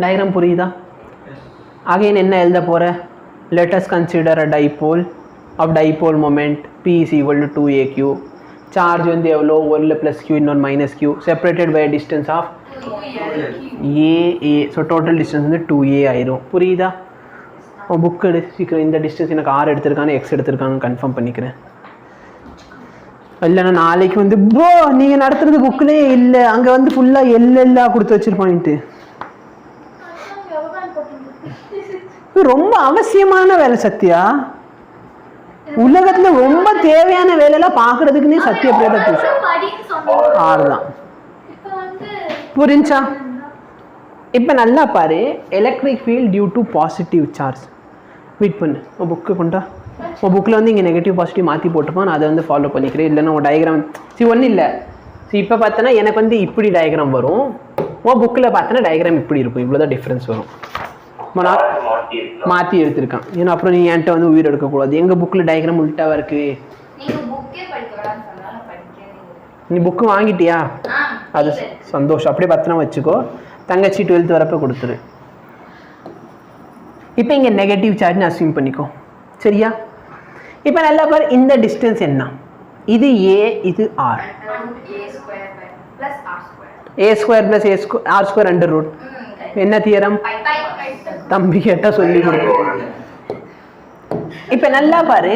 Diagram புரியுதா? Again என்ன எழுத போகிற? let us consider a dipole of dipole moment P is equal to 2aq. Charge வந்து எவ்வளோ? 1 + q இன்னொன்று -q separated by a distance of a. So total distance வந்து 2a ஆயிரும். புரியுதா? புக் எடு சீக்கிரம். இந்த டிஸ்டன்ஸ் எனக்கு r எடுத்திருக்கானு x எடுத்திருக்கான்னு கன்ஃபார்ம் பண்ணிக்கிறேன். இல்லைண்ணா நாளைக்கு வந்து ப்ரோ நீங்கள் நடத்துறது புக்கிலே இல்லை, அங்கே வந்து ஃபுல்லாக எல்லாம் கொடுத்து வச்சிருப்பான்ட்டு. ரொம்ப அவசியமான வேலை சத்யா. உலகத்துல ரொம்ப தேவையான வேலையெல்லாம் பாக்குறதுக்குன்னே சத்யா ஆறுதான். புரிஞ்சா? இப்ப நல்லா பாரு. Electric field due to positive charge. Wait பண்ணு, உன் புக்கு கொண்டா. உன் புக்கில் வந்து இங்கே நெகட்டிவ் பாசிட்டிவ் மாற்றி போட்டுப்பான். நான் அதை வந்து ஃபாலோ பண்ணிக்கிறேன். இல்லைன்னா உன் டயக்ராம் ஒன்றும் இல்லை. இப்போ பார்த்தோன்னா எனக்கு வந்து இப்படி டயக்ராம் வரும். உன் புக்கில் பார்த்தோன்னா டயக்ராம் இப்படி இருக்கும். இவ்வளோதான் டிஃப்ரென்ஸ் வரும். மாற்றி எடுத்திருக்கான். ஏன்னா அப்புறம் நீ என்கிட்ட வந்து உயிர் எடுக்கக்கூடாது. எங்கள் புக்கில் டயக்ராம் உள்ட்டாவாக இருக்கு. நீ புக்கு வாங்கிட்டியா? அது சந்தோஷம். அப்படியே பத்திரம் வச்சுக்கோ. தங்கச்சி 12th வரப்போ கொடுத்துரு. இப்போ இங்கே நெகட்டிவ் சார்ஜ்னு அஸ்யூம் பண்ணிக்கோ. சரியா? இப்போ நல்லா பாரு, இந்த டிஸ்டன்ஸ் என்ன? இது a, இது r. a² + r² under root. என்ன தியரம்? தம்பி கேட்டா சொல்லி கொடுப்போம். இப்ப நல்லா பாரு.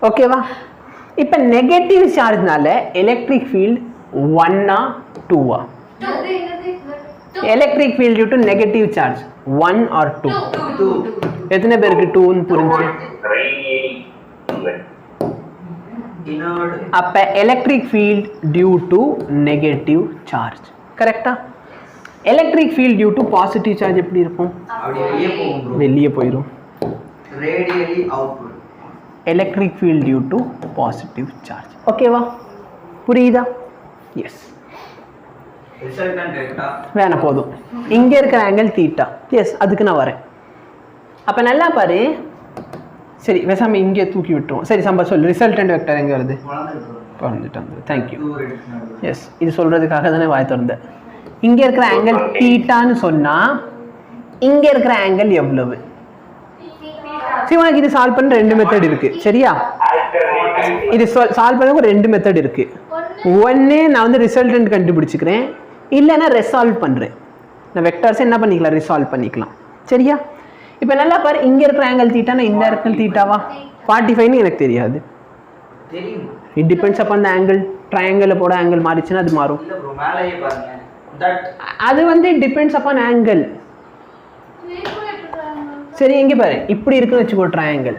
ஓகேவா? இப்ப நெகட்டிவ் சார்ஜ்னால electric field 1 2 electric field due to negative charge 1 or 2? எத்தனை பேருக்கு 2ன்னு புரிஞ்சு? அப்ப electric field due to negative charge. கரெக்டா? Electric field due to positive charge எப்படி இருக்கும்? வெளியே போயிடும். Radially outward. Electric field due to positive charge. ஓகேவா? புரியுதா? எஸ். வேணா போதும். இங்க இருக்கிற ஆங்கிள் தீட்டா. எஸ், அதுக்கு நான் வரேன். அப்ப நல்லா பாரு. சரி, பேசாம இங்கே தூக்கி விட்டுருவோம். சரி, சம்பா சொல்லு. ரிசல்டன்ட் வெக்டர் எங்க வருது? வந்துட்டு. தேங்க்யூ. எஸ், இது சொல்றதுக்காக தானே வாய் திறந்தேன். இங்க இருக்கிற ஆங்கிள் தீட்டான்னு சொன்னா இங்க இருக்கிற ஆங்கிள் எவ்வளவு? சரி, உனக்கு இது சால்வ் பண்ண 2 மெத்தட் இருக்கு. சரியா? இது சால்வ் பண்ண ஒரு 2 மெத்தட் இருக்கு. ஒன்னு நான் வந்து ரிசல்டன்ட் கண்டுபிடிச்சுக்கிறேன், இல்லைன்னா ரெசால்வ் பண்றேன். நான் வெக்டர்ஸ் என்ன பண்ணிக்கலாம்? ரிசால்வ் பண்ணிக்கலாம். சரியா? இப்போ நல்லா பாரு. இங்க இருக்கிற ஆங்கிள் தீட்டானா இந்த ஆங்கிள் தீட்டாவா? 45ன்னு எனக்கு தெரியாது. It depends upon the angle. Triangle போட ஆங்கிள் மாறிச்சுன்னா அது மாறும். அது வந்து டிபெண்ட்ஸ் அப்பான் ஆங்கிள். சரி, இங்க பாரு. இப்படி இருக்குன்னு வச்சுக்கோ ட்ரையாங்கிள்.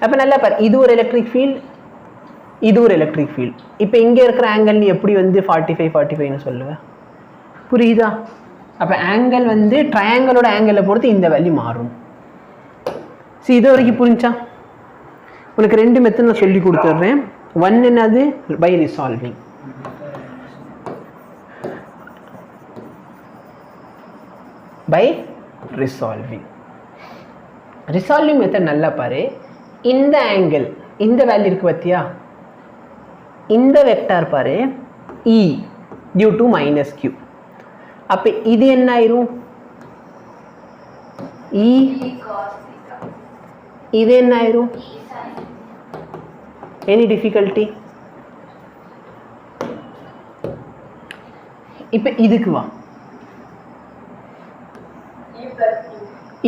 அப்ப நல்லா பாரு. இது ஒரு எலக்ட்ரிக் ஃபீல்ட், இது ஒரு எலக்ட்ரிக் ஃபீல்ட். இப்போ இங்க இருக்கிற ஆங்கிள் நீ எப்படி வந்து 45 சொல்லுவ? புரியுதா? அப்ப ஆங்கிள் வந்து ட்ரையாங்கிளோட ஆங்கிளை பொறுத்து இந்த வேல்யூ மாறும். சரி, இது வரைக்கும் புரிஞ்சா? உனக்கு 2 மெத்தட் நான் சொல்லி கொடுத்துட்றேன். ஒன் என்னது? By resolving. By resolving. Resolving method நல்லா பாரு. இந்த ஆங்கிள், இந்த வேல்யூ இருக்கு பார்த்தியா? இந்த வெக்டார் பாரு, E டியூ டு -q. அப்ப இது என்ன ஆயிரும்? E. இது என்ன ஆயிரும்? Any difficulty? இப்ப இதுக்கு வா.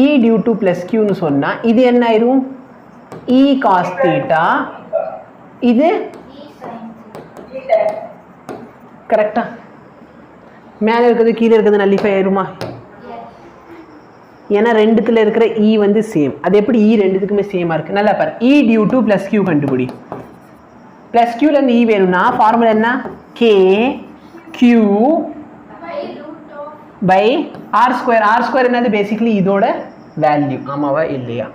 E டியூ டு +q னு சொன்னா இது என்ன ஆயிரும்? E cos θ. இது கரெக்டா? மேலே இருக்கிறது கீழே இருக்கிறது நல்லிஃபை ஆயிருமா? ஏன்னா ரெண்டுத்துல இருக்கிற E வந்து சேம். அது எப்படி E ரெண்டுத்துக்குமே சேமா இருக்கு? நல்லா பாரு. E டியூ டு +q கண்டுபிடி. +q ல இருந்து E வேணும்னா ஃபார்முலா என்ன? K Q by R². R² என்னது? பேசிக்கலி இதோட வேல்யூ. ஆமாவா இல்லையா?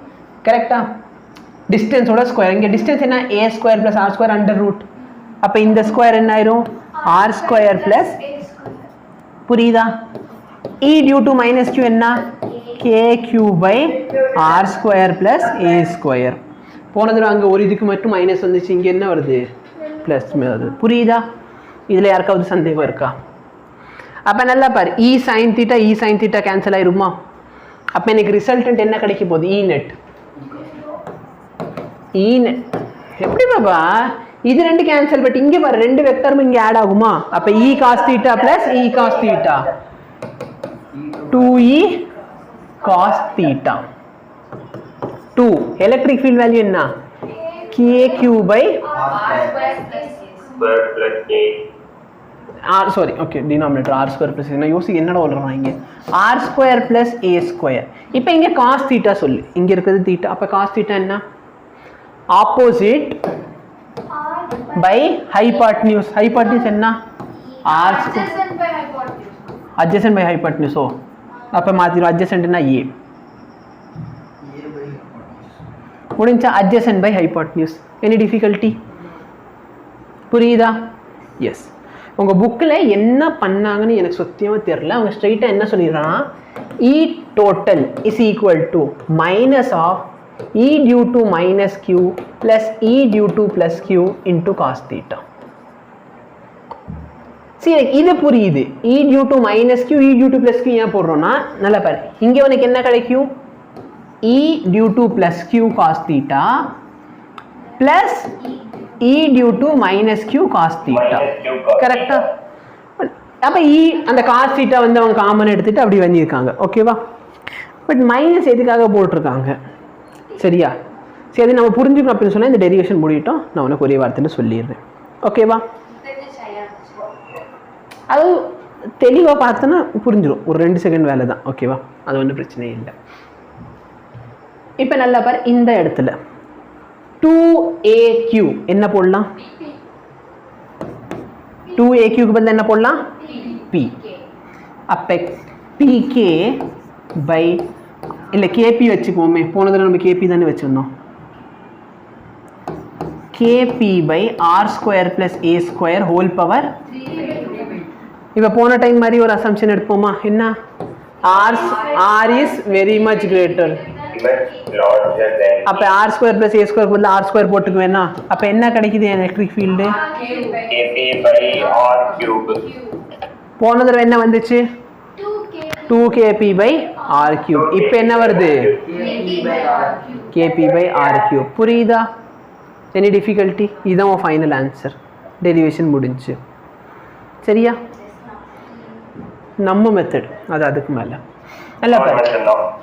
கரெக்டா? டிஸ்டன்ஸோட ஸ்கொயர். இங்க டிஸ்டன்ஸ் என்ன? a² + r² under root. அப்ப இந்த ஸ்கொயர் என்ன ஆயிரும்? r² + புரியுதா? E டியூ டு -q என்ன? kq by r² + a². போனதுல அங்க ஒரு இதுக்கு மட்டும் மைனஸ் வந்துச்சு. இங்க என்ன வருது? பிளஸ் வருது. புரியுதா? இதுல யாருக்காவது சந்தேகம் இருக்கா? அப்போ நல்லா பாரு இ சைன் தீட்டா கேன்சல் ஆயிருமா? அப்போ எனக்கு ரிசல்டன்ட் என்ன கிடைக்க போகுது? இ நெட். எப்படி பாபா இது ரெண்டு கேன்சல், பட் இங்கே பாரு ரெண்டு வெக்டரும் இங்கே ஆட் ஆகுமா? அப்போ E cos theta plus E cos theta 2e cos theta 2. Electric field value என்ன? kq by r sorry okay denominator r square plus என்ன யோசி என்னடா சொல்றாங்க இங்க r square plus a square. இப்போ இங்க cos theta சொல்லு, இங்க இருக்குது theta. அப்ப cos theta என்ன? opposite by hypotenuse. hypotenuse என்ன? r adjacent by hypotenuse. ஓ அப்ப மாத்திரும் adjacent என்ன? a முடிஞ்சா adjacent by hypotenuse. any difficulty? புரியுதா? yes. உங்க புக்ல என்ன பண்ணாங்கன்னு எனக்கு சத்தியமா தெரியல. அவங்க ஸ்ட்ரைட்டா என்ன சொல்லிடுறாங்கன்னா e total is equal to minus of e due to minus q plus e due to plus q into cos theta. சரி இது புரியுது. e due to minus q e due to plus q ஏன் போடுறோம்னா நல்லா பாரு இங்க உனக்கு என்ன கிடைக்கும்? e due to plus q cos theta plus e due to minus q cos theta. கரெக்ட்டா? அப்ப e அந்த cos theta வந்து அவங்க காமன் எடுத்துட்டு அப்படி வந்திருக்காங்க. ஓகேவா? பட் மைனஸ் எதுக்காக போட்டுருக்காங்க? சரியா? சரி அது நம்ம புரிஞ்சுக்கணும் அப்படின்னு சொன்னா இந்த டெரிவேஷன் முடியட்டும். நான் உனக்கு ஒரே வார்த்தையில சொல்லிடுறேன். ஓகேவா? அது தெளிவாக பார்த்தோன்னா புரிஞ்சிடும். ஒரு 2 செகண்ட் வேலை தான். ஓகேவா? அது ஒன்றும் பிரச்சனையே இல்லை. இப்போ நல்லா பாரு இந்த இடத்துல 2aq என்ன போடலாம்? 2aqக்கு பதிலா என்ன போடலாம்? p. அப்போ pk பை இல்லை kp வச்சுக்குவோமே. போனதில் நம்ம kp தானே வச்சுருந்தோம். kp by r square plus a square whole power. இப்போ போன டைம் மாதிரி ஒரு அசம்ஷன் எடுப்போமா? என்ன? r is very much greater. அப்போ r square plus a square பதிலா r ஸ்கொயர் போட்டுக்குவேன்னா அப்போ என்ன கிடைக்குது எலக்ட்ரிக் ஃபீல்டு? போன தடவை என்ன வந்துச்சு? 2kp by r cube. இப்போ என்ன வருது? kp by r cube. புரியுதா? any difficulty? இதுதான் உன் ஃபைனல் ஆன்சர். டெரிவேஷன் முடிஞ்சு. சரியா? நம்ம மெத்தட் அது அதுக்கு மேலே நல்லா பாரு.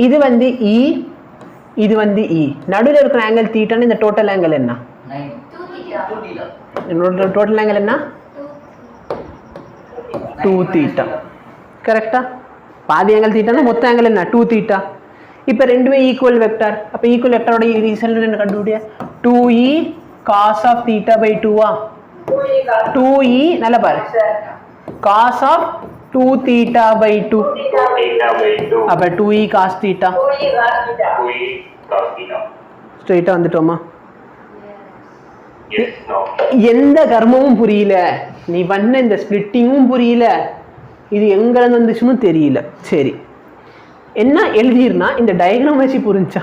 இது வந்து e, இது வந்து e. நடுவில் இருக்கிற ஆங்கிள் தீட்டான்னு இந்த டோட்டல் ஆங்கிள் என்ன? டோட்டல் ஆங்கிள் என்ன? 2 தீட்டா. கரெக்டா? பாதி ஆங்கிள் தீட்டானா மொத்த ஆங்கிள் என்ன? 2 தீட்டா. இப்போ ரெண்டுமே ஈக்குவல் வெக்டார். அப்போ ஈக்குவல் வெக்டாரோட ரிசல்ட் என்ன கண்டுபிடிய? 2e cos of theta by 2 ah? 2e நல்லா பாரு cos of 2 theta by 2. அப்போ 2e cos theta. ஸ்ட்ரைட்டா வந்துட்டோமா? எந்த கர்மமும் புரியல, நீ பண்ண இந்த ஸ்பிளிட்டிங்கும் புரியல, இது எங்க வந்துச்சுன்னு தெரியல. சரி என்ன எழுதிருந்தா இந்த டயக்ராம் வச்சு புரிஞ்சா?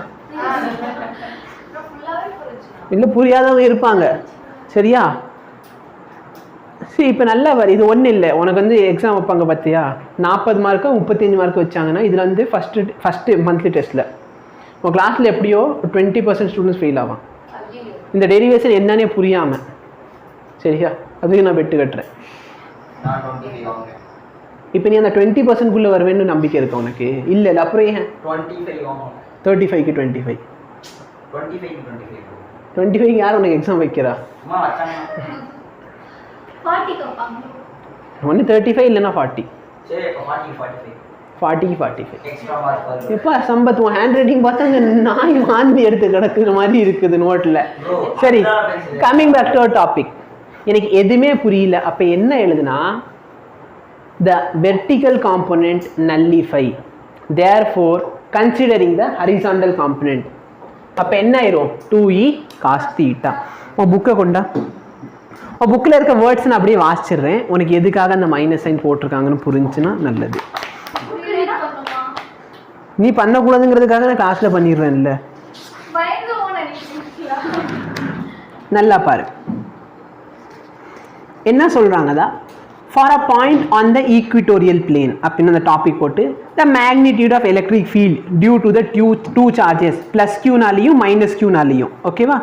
இல்ல புரியாதவங்க இருப்பாங்க. சரியா? சரி இப்போ நல்லா வர இது ஒன்றும் இல்லை. உனக்கு வந்து எக்ஸாம் வைப்பாங்க பார்த்தியா? 40 மார்க்கு 35 மார்க் வச்சாங்கன்னா இதில் வந்து ஃபஸ்ட்டு மந்த்லி டெஸ்ட்டில் உங்கள் கிளாஸில் எப்படியோ 20% ஸ்டூடெண்ட்ஸ் ஃபெயில் ஆவான். இந்த டெரிவேஷன் என்னன்னே புரியாமல். சரியா? அதுக்கு நான் பெட்டு கட்டுறேன். இப்போ நீ அந்த 20%குள்ளே வருவேன்னு நம்பிக்கை இருக்கு உனக்கு? இல்லை இல்லை அப்புறம் ஏன் 35க்கு 25 25க்கு யார் உனக்கு எக்ஸாம் வைக்கிறா? ஒன்று 35 இல்லைன்னா 40. 40 எப்பா சம்பத் உன் ஹேண்ட் ரைட்டிங் பார்த்தாங்க நாய் வாந்தி எடுத்து கிடக்குற மாதிரி இருக்குது நோட்டில். சரி coming back to our topic. எனக்கு எதுவுமே புரியல. அப்போ என்ன எழுதுனா the vertical component nullify, therefore considering the horizontal component. அப்போ என்ன ஆயிரும்? 2e cos theta. உன் புக்கை கொண்டா. உன் புக்கில் இருக்க வேர்ட்ஸ் நான் அப்படியே வாசிச்சிடுறேன். உனக்கு எதுக்காக அந்த மைனஸ் சைன் போட்டிருக்காங்கன்னு புரிஞ்சுன்னா நல்லது. நீ பண்ணக்கூடாதுங்கிறதுக்காக நான் கிளாஸில் பண்ணிடுறேன்ல. நல்லா பாரு என்ன சொல்கிறாங்கதா. for a point on the equatorial plane அப்படின அந்த டாபிக் போட்டு the magnitude of electric field due to the two charges plus q நாலியும் minus q நாலியும் ஓகேவா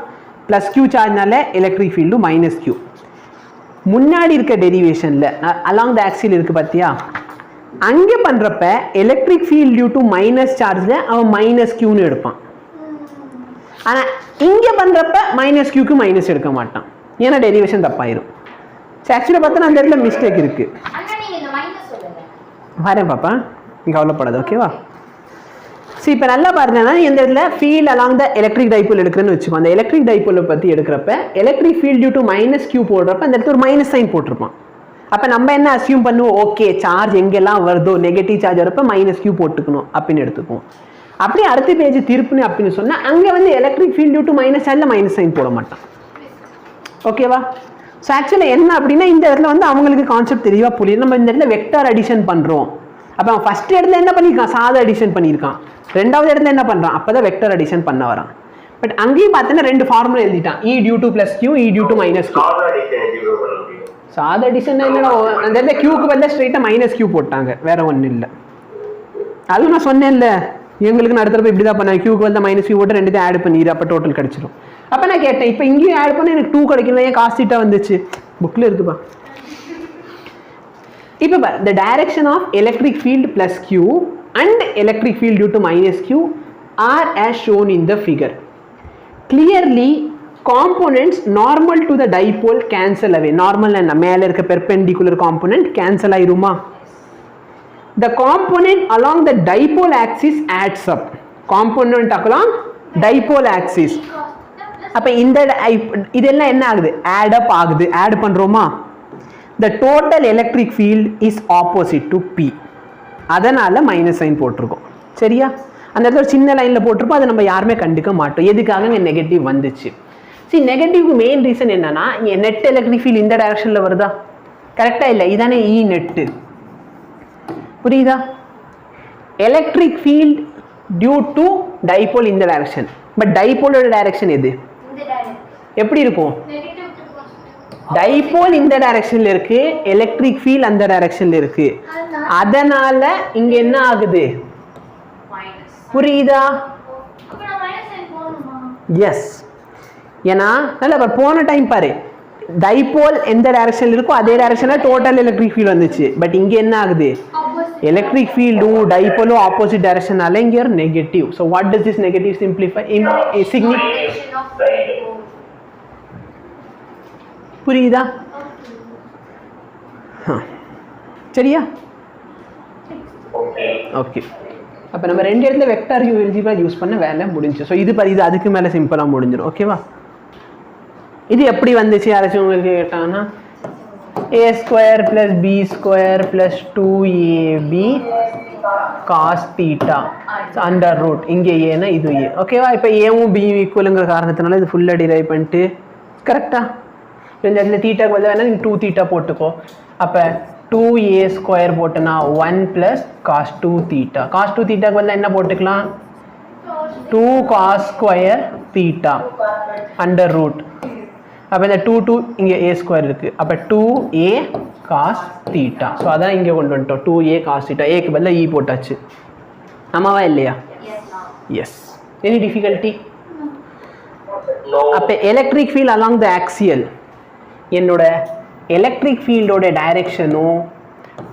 plus q சார்ஜ்னால electric field minus q முன்னாடி இருக்க டெரிவேஷன்ல along the axial இருக்கு பாத்தியா அங்க பண்றப்ப electric field due to minus சார்ஜ்ல அவன் minus q னு எடுப்பான் ஆனா இங்க பண்றப்ப minus q க்கு minus எடுக்க மாட்டான் ஏனா டெரிவேஷன் தப்பாயிரும் சோ एक्चुअली பார்த்தா அந்த இடத்துல மிஸ்டேக் இருக்கு அண்ணா நீங்க இந்த மைனஸ் சொல்லுங்க வரேன் பாப்பா நீங்க கவலைப்படாத ஓகேவா சரி இப்போ நல்லா பாருங்கன்னா இந்த இடத்துல field along the electric dipole எடுக்கிறேன்னு வச்சுக்கோ அந்த எலக்ட்ரிக் டைபோலை பற்றி எடுக்கிறப்ப electric field due to minus q போடுறப்ப அந்த இடத்துல ஒரு மைனஸ் சைன் போட்டிருப்பான் அப்போ நம்ம என்ன அசியூம் பண்ணுவோம் ஓகே சார்ஜ் எங்கெல்லாம் வருதோ நெகட்டிவ் சார்ஜ் வரப்ப மைனஸ் q போட்டுக்கணும் அப்படின்னு எடுத்துப்போம் அப்படியே அடுத்த பேஜ் திருப்புன்னு அப்படின்னு சொன்னால் அங்கே வந்து electric field due to minus சார்ஜில் மைனஸ் சைன் போட மாட்டான் ஓகேவா ஸோ ஆக்சுவலி என்ன அப்படின்னா இந்த இடத்துல வந்து அவங்களுக்கு கான்செப்ட் தெளிவாக புரியுது நம்ம இந்த இடத்துல வெக்டார் அடிஷன் பண்ணுறோம் அப்போ அவன் ஃபர்ஸ்ட் இடத்துல என்ன பண்ணியிருக்கான் சாதா அடிஷன் பண்ணியிருக்கான் ரெண்டாவது இடத்துல என்ன பண்ணுறான் அப்போ தான் வெக்டர் அடிஷன் பண்ண வரான் பட் அங்கேயும் பார்த்தீங்கன்னா ரெண்டு ஃபார்முலா எழுதிட்டான் E due to plus Q E due to minus Q சாதா அடிஷன் இல்லைன்னா அந்த இடத்துல கியூக்கு வந்து ஸ்ட்ரெயிட்டாக மைனஸ் கியூ போட்டாங்க வேற ஒன்றும் இல்லை அதுவும் நான் சொன்னேன்ல எங்களுக்கு நடத்துறப்ப இப்படி தான் பண்ணேன் கியூக்கு வந்து மைனஸ் கியூ போட்டு ரெண்டுத்தையும் ஆட் பண்ணிடு அப்போ டோட்டல் கிடச்சிரும் அப்போ நான் கேட்டேன் இப்போ இங்கேயும் ஆட் பண்ண எனக்கு 2 கிடைக்கல ஏன் காசு சீட்டாக வந்துச்சு புக்கில் இருக்குப்பா இப்போ பாரு the direction of electric field plus q and electric field due to minus q are as shown in the figure. Clearly components normal to the dipole cancel away. Normal and மேல இருக்க perpendicular component cancel ஆயிருமா? The component along the dipole axis adds up. Component along dipole axis. அப்ப இந்த இதெல்லாம் என்ன ஆகுது add up ஆகுது add பண்றோமா the total electric field is opposite to p அதனால மைனஸ் சைன் போட்டிருக்கோம் சரியா அந்த இடத்துல சின்ன லைன்ல போட்டிருப்போம் அதை நம்ம யாருமே கண்டுக்க மாட்டோம் எதுக்காக இங்கே நெகட்டிவ் வந்துச்சு சரி நெகட்டிவ்க்கு மெயின் ரீசன் என்னன்னா இங்கே நெட் எலக்ட்ரிக் ஃபீல்ட் இந்த டைரக்ஷன்ல வருதா கரெக்டா இல்லை இதானே இ நெட்டு புரியுதா electric field due to dipole இந்த டைரக்ஷன் பட் டைபோலோட டைரக்ஷன் எது எப்படி இருக்கும் டைபோல் இந்த டைரக்ஷன்ல இருக்கு எலக்ட்ரிக் ஃபீல்ட் அந்த டைரக்ஷன்ல இருக்கு அதனால இங்க என்ன ஆகுது புரியுதா எஸ் ஏன்னா நல்லா போன டைம் பாரு டைபோல் எந்த டைரக்ஷன்ல இருக்கோ அதே டைரக்ஷன்ல டோட்டல் எலக்ட்ரிக் ஃபீல்ட் வந்துச்சு பட் இங்க என்ன ஆகுது electric field dipole opposite direction naala inge are negative so what does this negative simplify in புரியுதா சரியா ஓகே அப்ப நம்ம ரெண்டு இடத்துல வெக்டார் அல்ஜிப்ரா யூஸ் பண்ண வேலை முடிஞ்சு சோ இது அதுக்கு மேல சிம்பிளா முடிஞ்சிரும் ஓகேவா இது எப்படி வந்துச்சு யாராச்சும் உங்களுக்கு கேட்டானா a square plus b square plus 2ab cos theta under root இங்க a னா இது a ஓகேவா இப்போ a உம் b ஈக்குவல்ங்கற காரணத்தினால இது ஃபுல்லா டிரைவ் பண்ணிட்டு கரெக்ட்டா இந்த இடத்துல θ க்கு பதிலா வேணா நீ 2 θ போட்டுக்கோ அப்ப 2a square போட்டனா 1 plus cos 2 theta cos 2 theta க்கு பதிலா என்ன போட்டுக்கலாம் 2 cos square theta under root அப்ப இந்த 2 இங்க a ஸ்கொயர் இருக்கு அப்ப 2a cos theta சோ அத இங்க கொண்டு வந்துட்டோம் 2a cos theta a க்கு பதிலா e போட்டாச்சு ஆமாவா இல்லையா எஸ் எனி டிஃபிகல்ட்டி நோ அப்ப electric field along the axial என்னோட எலக்ட்ரிக் ஃபீல்டோட டைரக்ஷனும்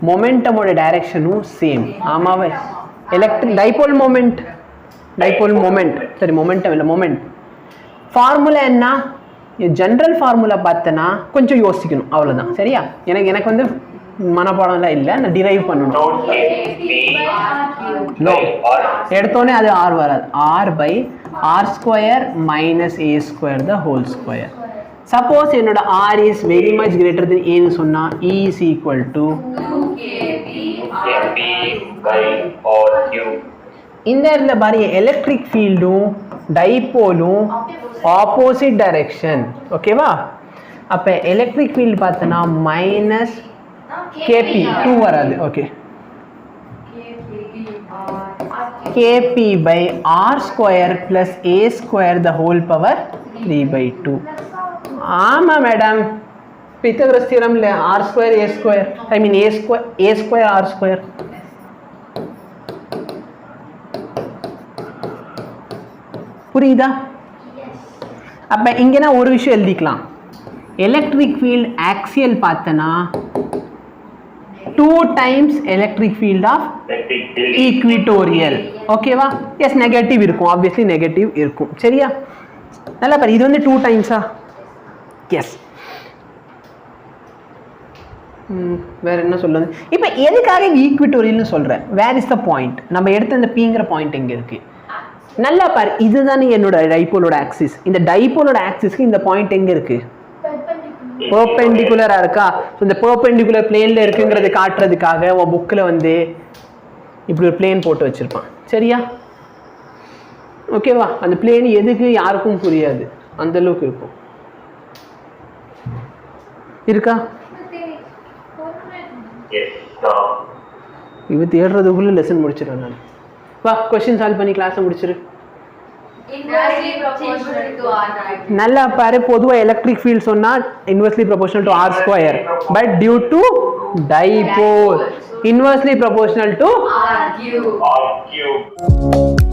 மொமெண்டமோட டைரக்ஷனும் சேம் ஆமாவா எலக்ட்ரிக் டைபோல் மொமெண்ட் சரி மொமெண்டம் இல்ல மொமெண்ட் ஃபார்முலா என்ன ஜெனரல் ஃபார்முலா பார்த்தனா கொஞ்சம் யோசிக்கணும் அவ்வளவுதான் சரியா எனக்கு வந்து மனப்பாடம்லாம் இல்லை நான் டிரைவ் பண்ணணும் நோ எடுத்தோடனே அது r வராது r by r square minus a square the whole square suppose என்னோட r is very much greater than a ன்னு சொன்னா e is equal to 2kb by r cube இந்த இடத்துல பாருங்க எலக்ட்ரிக் ஃபீல்டும் டைபோலும் ஆப்போசிட் டைரக்ஷன் ஓகேவா அப்ப எலக்ட்ரிக் ஃபீல்ட் பார்த்தனா minus kp 2 வராது okay kp by r square plus a square the whole power 3 by 2 ஆமா madam Pythagoras theorem le r square a square, I mean a square r square. புரியுதா? அப்ப இங்க நான் ஒரு விஷயம் எழுதிக்கலாம். எலக்ட்ரிக் ஃபீல்ட் ஆக்சியல் பார்த்தனா 2 times electric field of equatorial. ஓகேவா? எஸ் நெகட்டிவ் இருக்கும், ஆப்வியஸ்லி நெகட்டிவ் இருக்கும். சரியா? நல்லா பாரு, இது வந்து 2 டைம்ஸா? எஸ். வேற என்ன சொல்லுது? இப்போ எதுக்காக ஈக்விட்டோரியல்னு சொல்றேன்? Where is the point? நம்ம எடுத்த இந்த பீங்கிற பாயிண்ட் எங்க இருக்கு? நல்லா பாரு, இதுதானே என்னோட டைபோலோட ஆக்சிஸ். இந்த டைபோலோட ஆக்சிஸ்க்கு இந்த பாயிண்ட் எங்க இருக்கு? பெர்பெண்டிகுலரா இருக்கா? இந்த பெர்பெண்டிகுலர் பிளேன்ல இருக்குங்கிறது காட்டுறதுக்காக உன் புக்கில் வந்து இப்படி ஒரு பிளேன் போட்டு வச்சிருப்பான். சரியா? ஓகேவா? அந்த பிளேன் எதுக்கு யாருக்கும் புரியாது, அந்த அளவுக்கு இருக்கும். இருக்கா? இவ தேடுறதுக்குள்ள லெசன் முடிச்சிடுறேன் நான். வா, கொஸ்டின் சால்வ் பண்ணி கிளாஸை முடிச்சிரு. நல்லா பாரு, பொதுவா எலக்ட்ரிக் ஃபீல்ட் சொன்னா inversely proportional to r square, but due to dipole inversely proportional to r cube.